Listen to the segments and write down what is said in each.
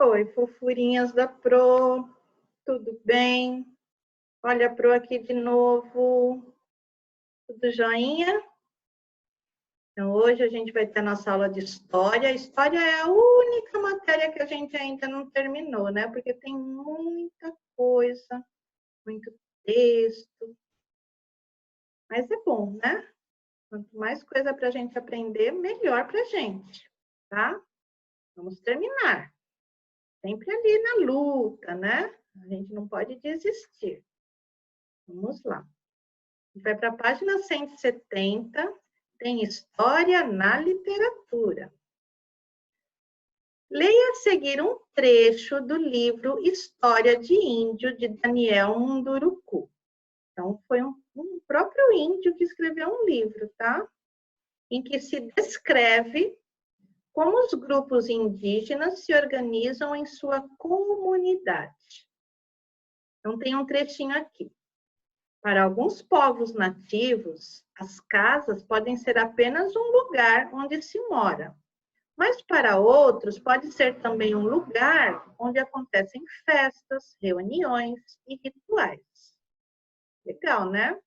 Oi, fofurinhas da Pro, tudo bem? Olha a Pro aqui de novo, tudo joinha? Então, hoje a gente vai ter a nossa aula de História. História é a única matéria que a gente ainda não terminou, né? Porque tem muita coisa, muito texto. Mas é bom, né? Quanto mais coisa para a gente aprender, melhor para a gente, tá? Vamos terminar. Sempre ali na luta, né? A gente não pode desistir. Vamos lá. A gente vai para a página 170, tem História na Literatura. Leia a seguir um trecho do livro História de Índio, de Daniel Munduruku. Então, foi um próprio índio que escreveu um livro, tá? Em que se descreve como os grupos indígenas se organizam em sua comunidade. Então, tem um trechinho aqui. Para alguns povos nativos, as casas podem ser apenas um lugar onde se mora, mas para outros pode ser também um lugar onde acontecem festas, reuniões e rituais. Legal, né?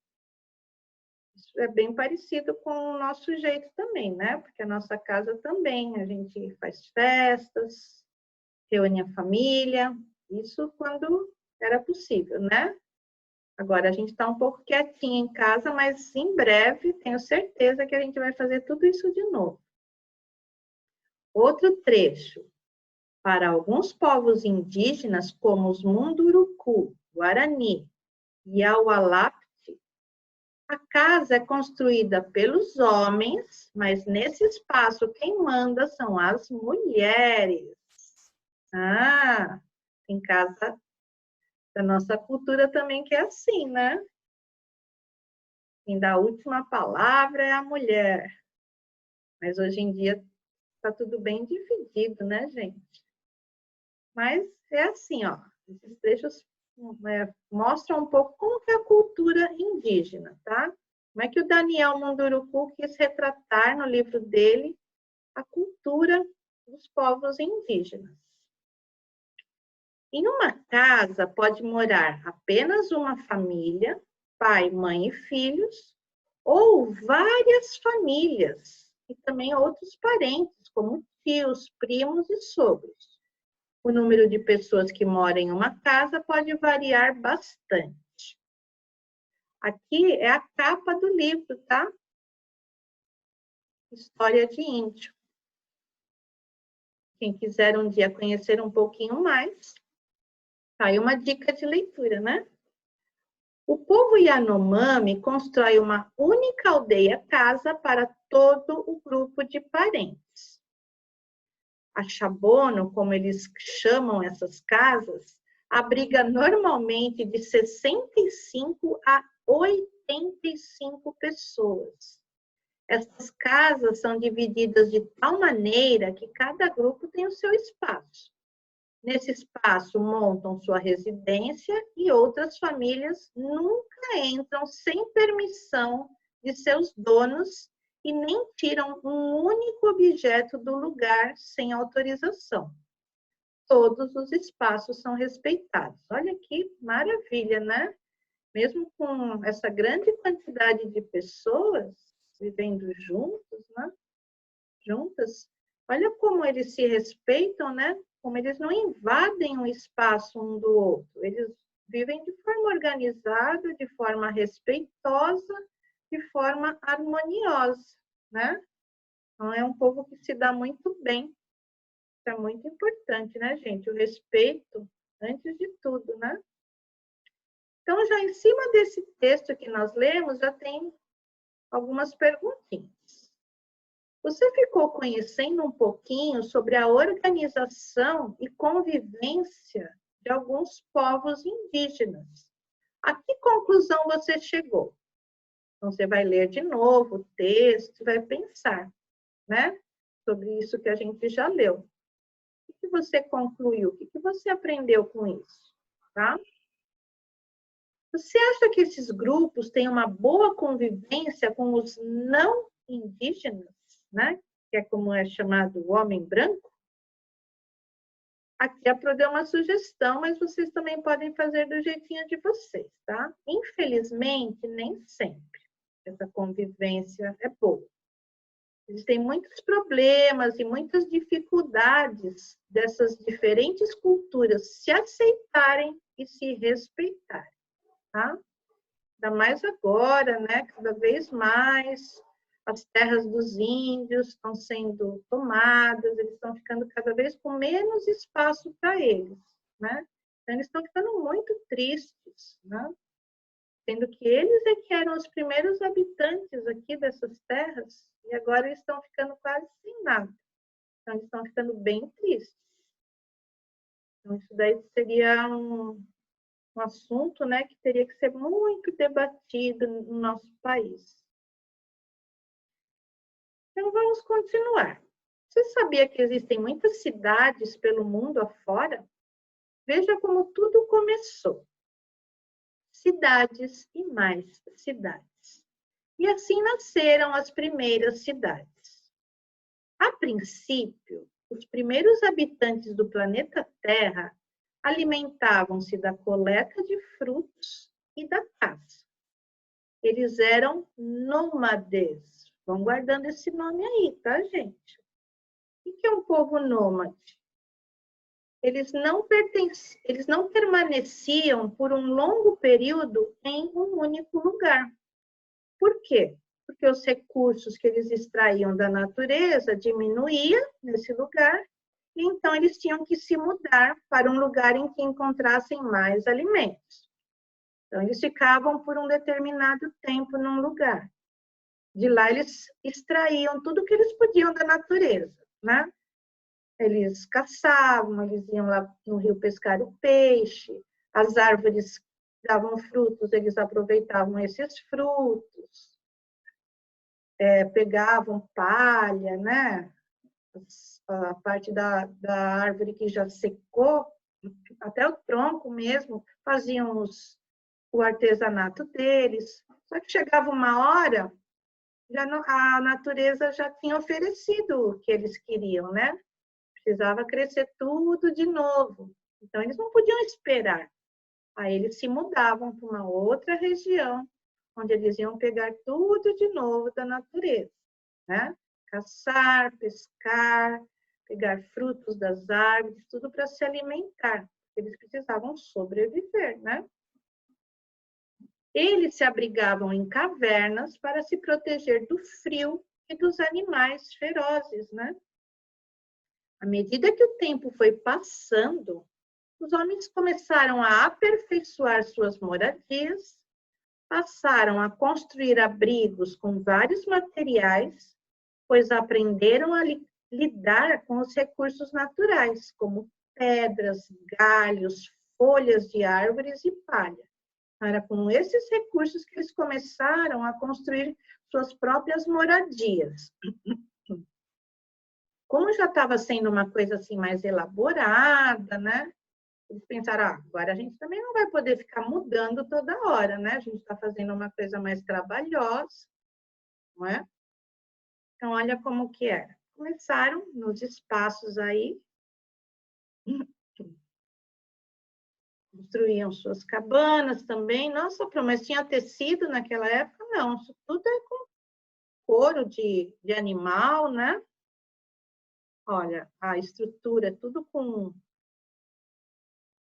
Isso é bem parecido com o nosso jeito também, né? Porque a nossa casa também, a gente faz festas, reúne a família, isso quando era possível, né? Agora, a gente está um pouco quietinho em casa, mas em breve, tenho certeza que a gente vai fazer tudo isso de novo. Outro trecho. Para alguns povos indígenas, como os Munduruku, Guarani e Aualapti, a casa é construída pelos homens, mas nesse espaço quem manda são as mulheres. Ah, em casa da nossa cultura também que é assim, né? Quem dá a última palavra é a mulher. Mas hoje em dia está tudo bem dividido, né, gente? Mas é assim, ó. Esses trechos mostram um pouco como que é a cultura indígena, tá? Como é que o Daniel Munduruku quis retratar no livro dele a cultura dos povos indígenas. Em uma casa pode morar apenas uma família, pai, mãe e filhos, ou várias famílias, e também outros parentes, como tios, primos e sogros. O número de pessoas que moram em uma casa pode variar bastante. Aqui é a capa do livro, tá? História de Índio. Quem quiser um dia conhecer um pouquinho mais, tá aí uma dica de leitura, né? O povo Yanomami constrói uma única aldeia-casa para todo o grupo de parentes. A Chabono, como eles chamam essas casas, abriga normalmente de 65 a 85 pessoas. Essas casas são divididas de tal maneira que cada grupo tem o seu espaço. Nesse espaço montam sua residência e outras famílias nunca entram sem permissão de seus donos e nem tiram um único objeto do lugar sem autorização. Todos os espaços são respeitados. Olha que maravilha, né? Mesmo com essa grande quantidade de pessoas vivendo juntos, né? Juntas, olha como eles se respeitam, né? Como eles não invadem o espaço um do outro. Eles vivem de forma organizada, de forma respeitosa, de forma harmoniosa, né? Então, é um povo que se dá muito bem. Isso é muito importante, né, gente? O respeito antes de tudo, né? Então, já em cima desse texto que nós lemos, já tem algumas perguntinhas. Você ficou conhecendo um pouquinho sobre a organização e convivência de alguns povos indígenas. A que conclusão você chegou? Então, você vai ler de novo o texto, vai pensar, né? Sobre isso que a gente já leu. O que você concluiu? O que você aprendeu com isso? Tá? Você acha que esses grupos têm uma boa convivência com os não indígenas, né? Que é como é chamado o homem branco? Aqui a Pro deu uma sugestão, mas vocês também podem fazer do jeitinho de vocês, tá? Infelizmente, nem sempre essa convivência é boa. Existem muitos problemas e muitas dificuldades dessas diferentes culturas se aceitarem e se respeitarem, tá? Ainda mais agora, né? Cada vez mais as terras dos índios estão sendo tomadas, eles estão ficando cada vez com menos espaço para eles, né? Então, eles estão ficando muito tristes, né? Sendo que eles é que eram os primeiros habitantes aqui dessas terras e agora eles estão ficando quase sem nada. Então, eles estão ficando bem tristes. Então, isso daí seria um assunto, né, que teria que ser muito debatido no nosso país. Então, vamos continuar. Você sabia que existem muitas cidades pelo mundo afora? Veja como tudo começou. Cidades e mais cidades. E assim nasceram as primeiras cidades. A princípio, os primeiros habitantes do planeta Terra alimentavam-se da coleta de frutos e da caça. Eles eram nômades. Vão guardando esse nome aí, tá, gente? O que é um povo nômade? Eles não permaneciam por um longo período em um único lugar. Por quê? Porque os recursos que eles extraíam da natureza diminuíam nesse lugar, e então eles tinham que se mudar para um lugar em que encontrassem mais alimentos. Então, eles ficavam por um determinado tempo num lugar. De lá, eles extraíam tudo que eles podiam da natureza, né? Eles caçavam, eles iam lá no rio pescar o peixe, as árvores davam frutos, eles aproveitavam esses frutos, pegavam palha, né? A parte da árvore que já secou, até o tronco mesmo, faziam o artesanato deles. Só que chegava uma hora, a natureza já tinha oferecido o que eles queriam, né? Precisava crescer tudo de novo. Então, eles não podiam esperar. Aí, eles se mudavam para uma outra região, onde eles iam pegar tudo de novo da natureza, né? Caçar, pescar, pegar frutos das árvores, tudo para se alimentar. Eles precisavam sobreviver, né? Eles se abrigavam em cavernas para se proteger do frio e dos animais ferozes, né? À medida que o tempo foi passando, os homens começaram a aperfeiçoar suas moradias, passaram a construir abrigos com vários materiais, pois aprenderam a lidar com os recursos naturais, como pedras, galhos, folhas de árvores e palha. Era com esses recursos que eles começaram a construir suas próprias moradias. Como já estava sendo uma coisa assim mais elaborada, né? Eles pensaram, agora a gente também não vai poder ficar mudando toda hora, né? A gente está fazendo uma coisa mais trabalhosa, não é? Então, olha como que era. Começaram nos espaços aí, construíam suas cabanas também. Nossa, mas tinha tecido naquela época? Não, isso tudo é com couro de animal, né? Olha, a estrutura é tudo com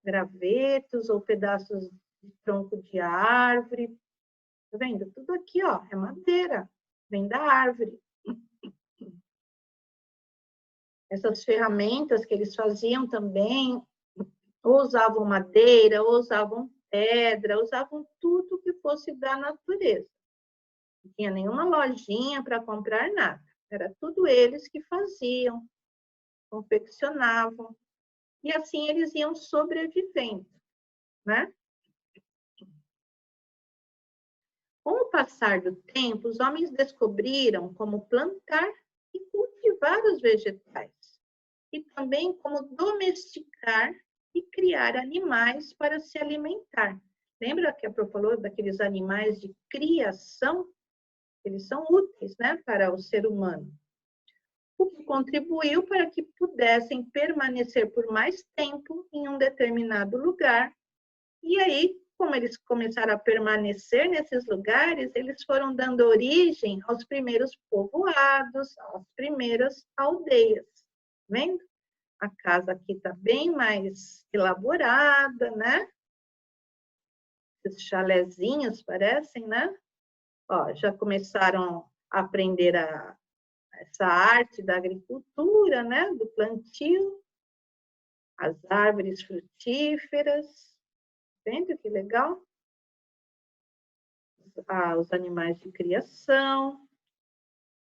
gravetos ou pedaços de tronco de árvore. Tá vendo? Tudo aqui, ó, é madeira, vem da árvore. Essas ferramentas que eles faziam também, ou usavam madeira, ou usavam pedra, usavam tudo que fosse da natureza. Não tinha nenhuma lojinha para comprar nada. Era tudo eles que faziam, confeccionavam. E assim eles iam sobrevivendo, né? Com o passar do tempo, os homens descobriram como plantar e cultivar os vegetais, e também como domesticar e criar animais para se alimentar. Lembra que a Pro falou daqueles animais de criação? Eles são úteis, né, para o ser humano. o que contribuiu para que pudessem permanecer por mais tempo em um determinado lugar. E aí, como eles começaram a permanecer nesses lugares, eles foram dando origem aos primeiros povoados, às primeiras aldeias. Vendo? A casa aqui está bem mais elaborada, né? Esses chalezinhos parecem, né? Ó, já começaram a aprender essa arte da agricultura, né? Do plantio, as árvores frutíferas. Vendo que legal? Os animais de criação.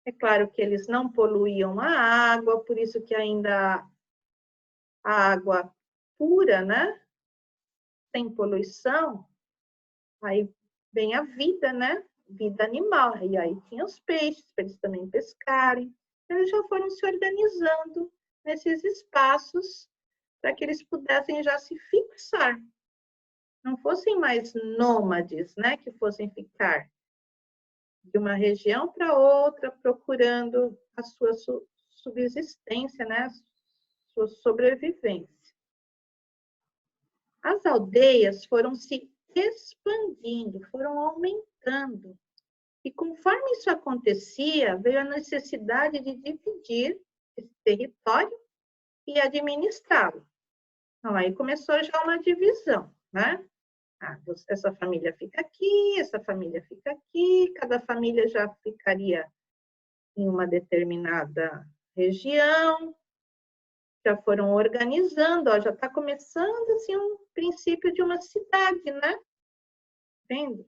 É claro que eles não poluíam a água, por isso que ainda a água pura, né? Sem poluição, aí vem a vida, né? Vida animal. E aí tinha os peixes, para eles também pescarem. Eles já foram se organizando nesses espaços para que eles pudessem já se fixar. Não fossem mais nômades, né? Que fossem ficar de uma região para outra, procurando a sua subsistência, né? A sua sobrevivência. As aldeias foram se expandindo, foram aumentando. E conforme isso acontecia, veio a necessidade de dividir esse território e administrá-lo. Então, aí começou já uma divisão, né? Essa família fica aqui, essa família fica aqui, cada família já ficaria em uma determinada região, já foram organizando, ó, já está começando assim um princípio de uma cidade, né? Vendo?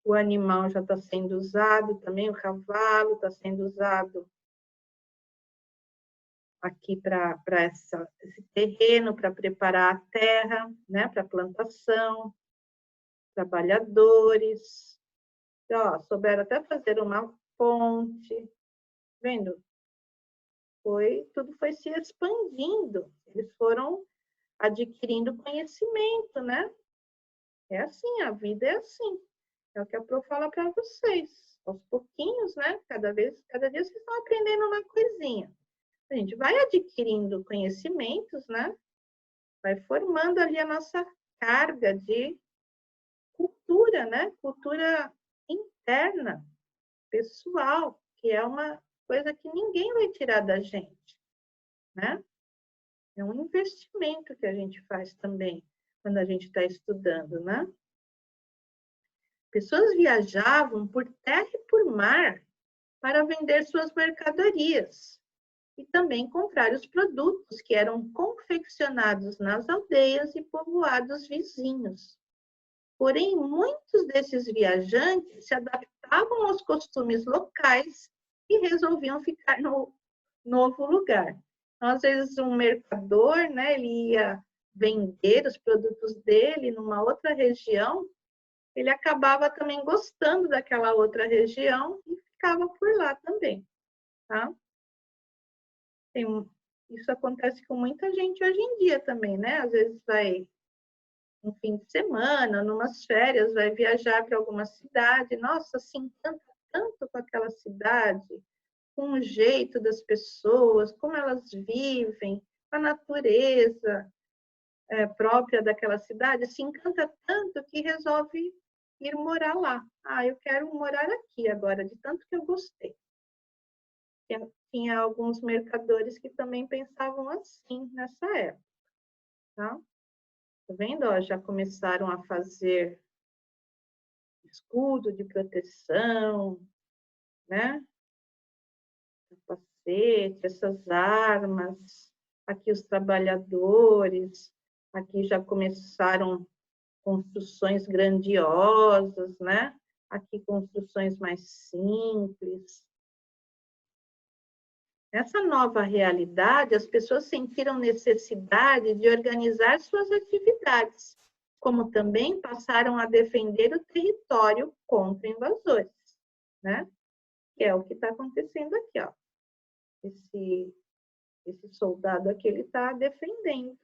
O animal já está sendo usado também, o cavalo está sendo usado aqui para esse terreno, para preparar a terra, né? Para plantação, trabalhadores. Ó, souberam até fazer uma ponte, vendo? Tudo foi se expandindo, eles foram adquirindo conhecimento, né? É assim, a vida é assim. É o que a Pro fala para vocês. Aos pouquinhos, né? Cada dia vocês estão aprendendo uma coisinha. A gente vai adquirindo conhecimentos, né? Vai formando ali a nossa carga de cultura, né? Cultura interna, pessoal, que é uma coisa que ninguém vai tirar da gente, né? É um investimento que a gente faz também quando a gente está estudando, né? Pessoas viajavam por terra e por mar para vender suas mercadorias e também comprar os produtos que eram confeccionados nas aldeias e povoados vizinhos. Porém, muitos desses viajantes se adaptavam aos costumes locais e resolviam ficar no novo lugar. Então, às vezes, um mercador, né, ele ia vender os produtos dele numa outra região, ele acabava também gostando daquela outra região e ficava por lá também, tá? Isso acontece com muita gente hoje em dia também, né? Às vezes vai um fim de semana, numas férias, vai viajar para alguma cidade, nossa, se encanta tanto com aquela cidade, com o jeito das pessoas, como elas vivem, a natureza própria daquela cidade, se encanta tanto que resolve ir morar lá. Ah, eu quero morar aqui agora, de tanto que eu gostei. Tinha alguns mercadores que também pensavam assim nessa época, tá? Tá vendo? Ó, já começaram a fazer escudo de proteção, né? Capacete, essas armas. Aqui os trabalhadores. Aqui já começaram construções grandiosas, né? Aqui construções mais simples. Nessa nova realidade, as pessoas sentiram necessidade de organizar suas atividades, como também passaram a defender o território contra invasores, né? Que é o que está acontecendo aqui, ó. Esse soldado aqui, ele está defendendo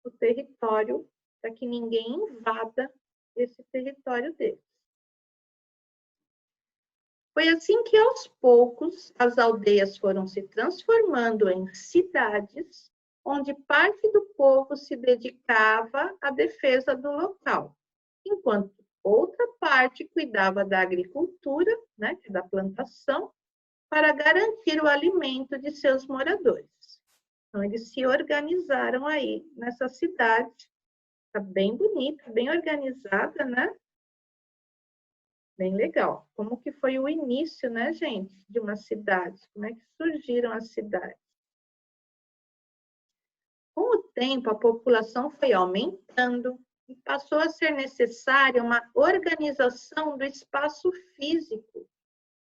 o território para que ninguém invada esse território dele. Foi assim que, aos poucos, as aldeias foram se transformando em cidades, onde parte do povo se dedicava à defesa do local, enquanto outra parte cuidava da agricultura, né, da plantação, para garantir o alimento de seus moradores. Então, eles se organizaram aí nessa cidade. Está bem bonita, bem organizada, né? Bem legal. Como que foi o início, né, gente, de uma cidade? Como é que surgiram as cidades? Com o tempo, a população foi aumentando e passou a ser necessária uma organização do espaço físico,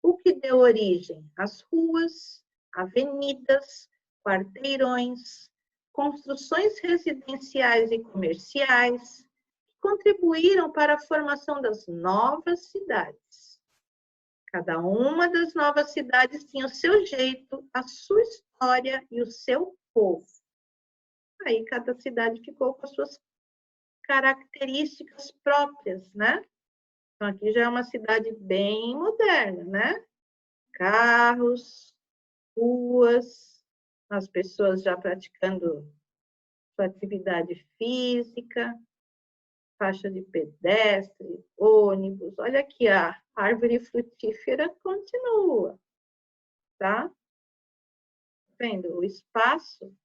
o que deu origem às ruas, avenidas, quarteirões, construções residenciais e comerciais, que contribuíram para a formação das novas cidades. Cada uma das novas cidades tinha o seu jeito, a sua história e o seu povo. Aí cada cidade ficou com as suas características próprias, né? Então aqui já é uma cidade bem moderna, né? Carros, ruas, as pessoas já praticando sua atividade física, faixa de pedestre, ônibus. Olha aqui, a árvore frutífera continua, tá? Vendo? O espaço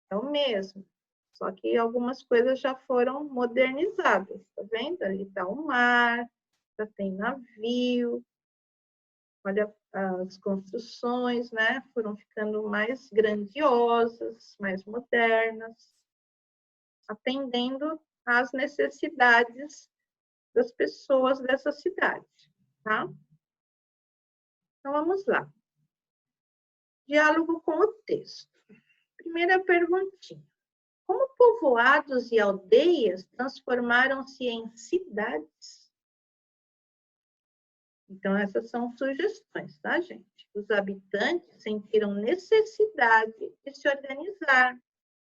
é o mesmo, só que algumas coisas já foram modernizadas, tá vendo? Ali está o mar, já tem navio, olha as construções, né? Foram ficando mais grandiosas, mais modernas, atendendo às necessidades das pessoas dessa cidade, tá? Então, vamos lá. Diálogo com o texto. Primeira perguntinha. Como povoados e aldeias transformaram-se em cidades? Então, essas são sugestões, tá, gente? Os habitantes sentiram necessidade de se organizar,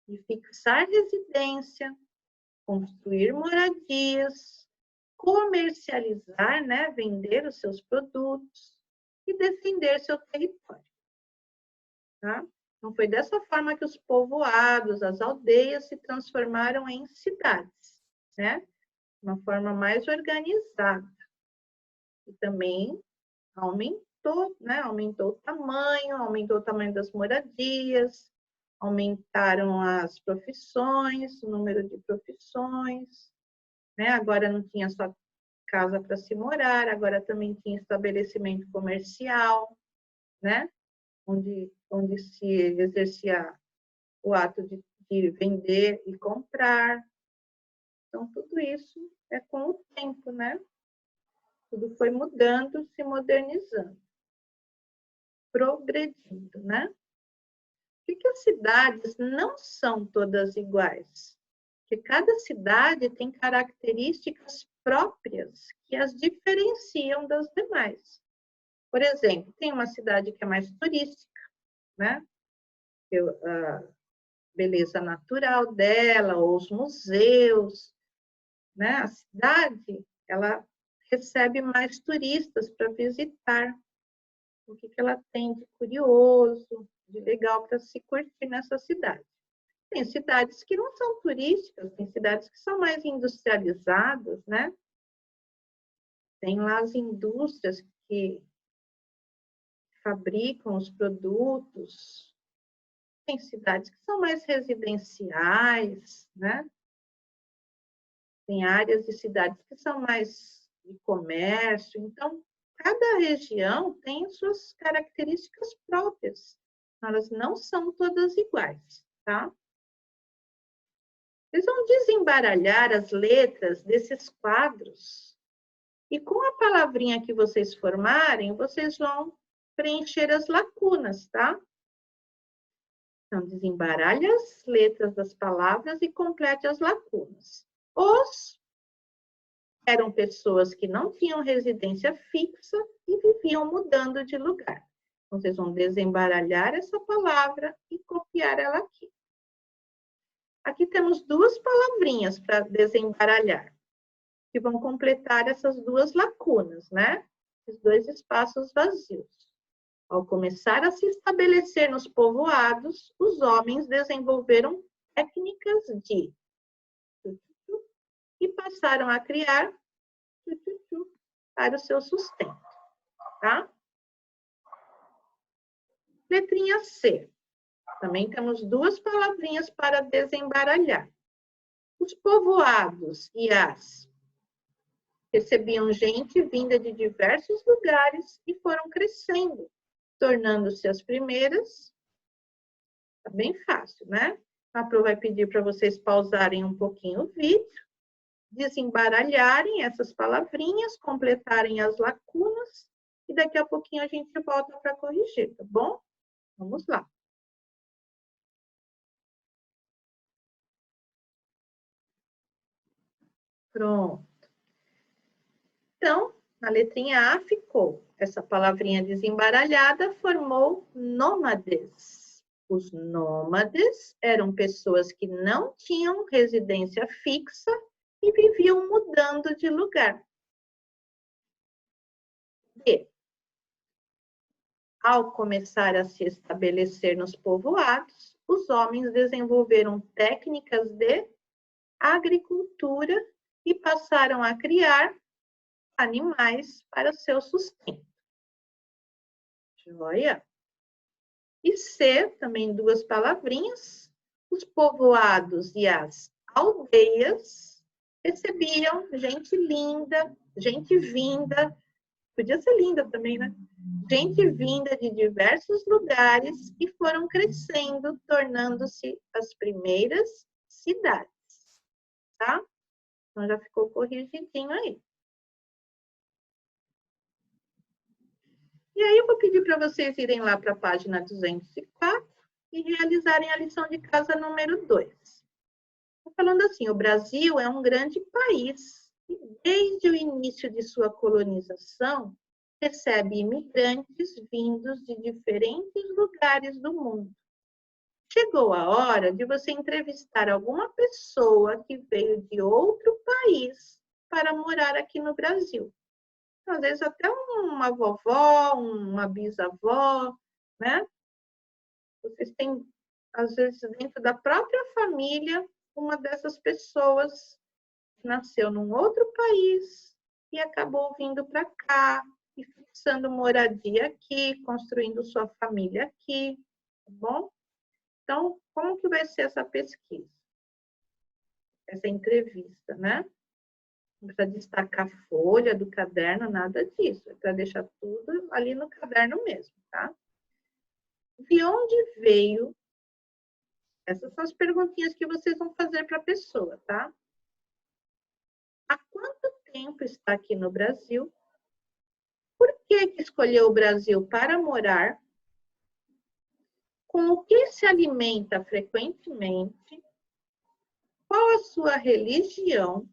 de fixar residência, construir moradias, comercializar, né, vender os seus produtos e defender seu território. Tá? Então, foi dessa forma que os povoados, as aldeias se transformaram em cidades, né? De uma forma mais organizada. E também aumentou, né? Aumentou o tamanho das moradias, aumentaram as profissões, o número de profissões, né? Agora não tinha só casa para se morar, agora também tinha estabelecimento comercial, né? Onde se exercia o ato de vender e comprar. Então, tudo isso é com o tempo, né? Tudo foi mudando, se modernizando, progredindo, né? Por que as cidades não são todas iguais? Porque cada cidade tem características próprias que as diferenciam das demais. Por exemplo, tem uma cidade que é mais turística, né? A beleza natural dela, ou os museus, né? A cidade, ela recebe mais turistas para visitar. O que ela tem de curioso, de legal para se curtir nessa cidade. Tem cidades que não são turísticas, tem cidades que são mais industrializadas, né? Tem lá as indústrias que fabricam os produtos. Tem cidades que são mais residenciais, né? Tem áreas de cidades que são mais de comércio. Então, cada região tem suas características próprias. Elas não são todas iguais, tá? Vocês vão desembaralhar as letras desses quadros e com a palavrinha que vocês formarem, vocês vão preencher as lacunas, tá? Então, desembaralhe as letras das palavras e complete as lacunas. Os eram pessoas que não tinham residência fixa e viviam mudando de lugar. Então, vocês vão desembaralhar essa palavra e copiar ela aqui. Aqui temos duas palavrinhas para desembaralhar, que vão completar essas duas lacunas, né? esses dois espaços vazios. Ao começar a se estabelecer nos povoados, os homens desenvolveram técnicas de e passaram a criar para o seu sustento, tá? Letrinha C. Também temos duas palavrinhas para desembaralhar. Os povoados e as recebiam gente vinda de diversos lugares e foram crescendo, tornando-se as primeiras. Tá bem fácil, né? A Pro vai pedir para vocês pausarem um pouquinho o vídeo, desembaralharem essas palavrinhas, completarem as lacunas e daqui a pouquinho a gente volta para corrigir, tá bom? Vamos lá. Pronto. Então, na letrinha A ficou. Essa palavrinha desembaralhada formou nômades. Os nômades eram pessoas que não tinham residência fixa e viviam mudando de lugar. B. Ao começar a se estabelecer nos povoados, os homens desenvolveram técnicas de agricultura e passaram a criar animais para seu sustento. Joia? E C, também duas palavrinhas, os povoados e as aldeias recebiam gente linda, gente vinda, podia ser linda também, né? Gente vinda de diversos lugares e foram crescendo, tornando-se as primeiras cidades, tá? Então já ficou corrigidinho aí. E aí eu vou pedir para vocês irem lá para a página 204 e realizarem a lição de casa número 2. Estou falando assim, o Brasil é um grande país e desde o início de sua colonização recebe imigrantes vindos de diferentes lugares do mundo. Chegou a hora de você entrevistar alguma pessoa que veio de outro país para morar aqui no Brasil. Às vezes até uma vovó, uma bisavó, né? Vocês têm, às vezes, dentro da própria família, uma dessas pessoas que nasceu num outro país e acabou vindo para cá e fixando moradia aqui, construindo sua família aqui, tá bom? Então, como que vai ser essa pesquisa? Essa entrevista, né? Não precisa destacar a folha do caderno, nada disso. É para deixar tudo ali no caderno mesmo, tá? De onde veio? Essas são as perguntinhas que vocês vão fazer para a pessoa, tá? Há quanto tempo está aqui no Brasil? Por que escolheu o Brasil para morar? Com o que se alimenta frequentemente? Qual a sua religião?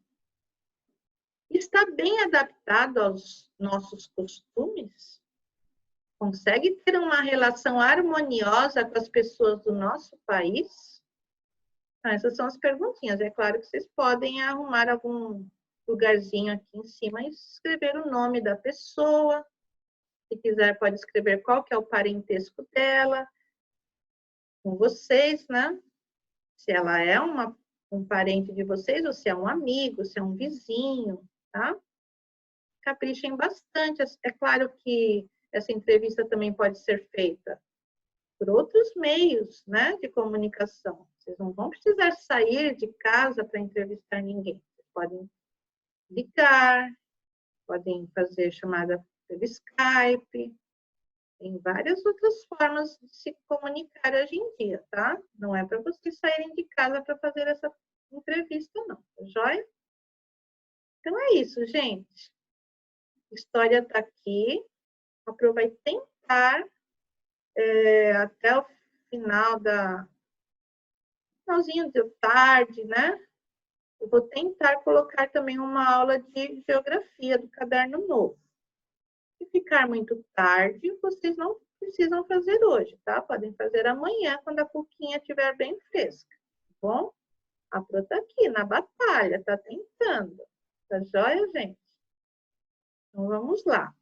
Está bem adaptado aos nossos costumes? Consegue ter uma relação harmoniosa com as pessoas do nosso país? Então, essas são as perguntinhas. É claro que vocês podem arrumar algum lugarzinho aqui em cima e escrever o nome da pessoa. Se quiser, pode escrever qual que é o parentesco dela com vocês, né? Se ela é um parente de vocês, ou se é um amigo, se é um vizinho, tá? Caprichem bastante. É claro que essa entrevista também pode ser feita por outros meios, né, de comunicação. Vocês não vão precisar sair de casa para entrevistar ninguém. Vocês podem ligar, podem fazer chamada pelo Skype. Tem várias outras formas de se comunicar hoje em dia, tá? Não é para vocês saírem de casa para fazer essa entrevista, não. Tá joia? Então é isso, gente. A história está aqui. A Pro vai tentar até o finalzinho de tarde, né? Eu vou tentar colocar também uma aula de geografia do caderno novo. Se ficar muito tarde, vocês não precisam fazer hoje, tá? Podem fazer amanhã, quando a cuquinha estiver bem fresca, tá bom? A Pro tá aqui, na batalha, tá tentando. Tá joia, gente? Então, vamos lá.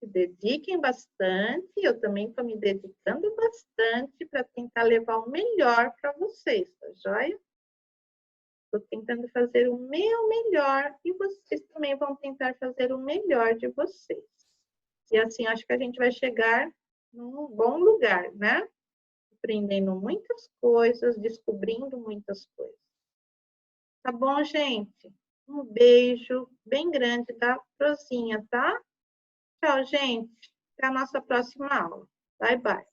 Se dediquem bastante, eu também estou me dedicando bastante para tentar levar o melhor para vocês, tá joia? Estou tentando fazer o meu melhor e vocês também vão tentar fazer o melhor de vocês. E assim, acho que a gente vai chegar num bom lugar, né? Aprendendo muitas coisas, descobrindo muitas coisas. Tá bom, gente? Um beijo bem grande da Rosinha, tá? Tchau, gente. Até a nossa próxima aula. Bye, bye.